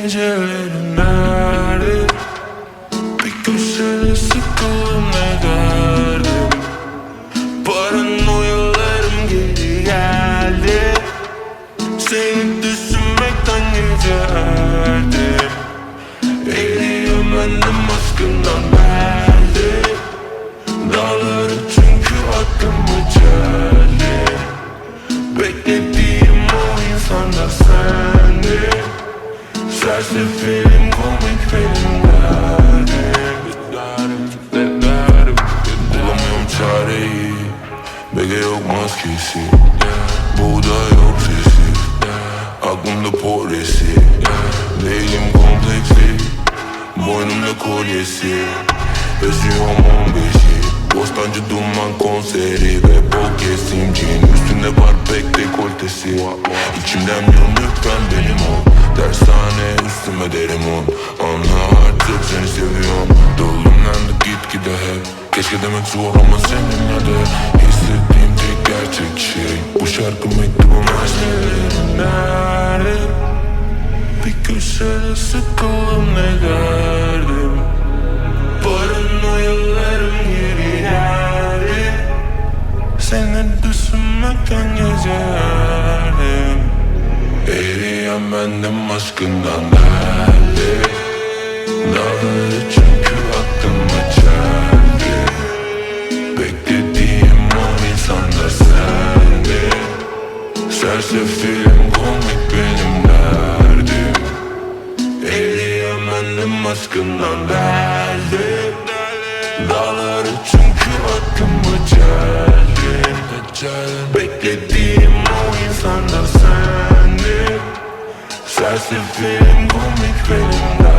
gecelerim nerede? Bir köşede sıkıldım ne derdim? Paranoyalarım geri geldi. Seni düşünmekten gecelerdim. Eriyorum bendim aşkından nerede? Dağları çünkü aklımı çeldi. Beklediğim o insan da sendi. Sersefirim komik benim derdim. Bulamıyorum çareyi. Bege yok maskesi. Buğday yok sesi. Aklımda poresi. Değilim kompleksi. Boynumda kolyesi. Özüyorum 15'i. Bostancı duman konseri ve bol kesimcinin üstünde var pek dekoltesi. İçimden yan lütfen benim ol. Dershane üstüme derim on. Anla artık seni seviyorum. Dolumlandık gitgide hep. Keşke demek zor ama seninle de. Hissettiğim tek gerçek şey bu şarkı mektubum aşkım nerede? Bir köşede sıkıldım ne derdim? Paranoyalarım geri geldi. Seni düşünmekten gecelerdim. Eriyen bendim aşkından derdi. Dağları çünkü aklımı çeldi. Beklediğim o insan da sendi. Sersefirim komik benim derdim. Eriyen bendim aşkından derdi. Dağları çünkü aklımı çeldi. Beklediğim o insan da sendi. Sersefirim komik benim derdim.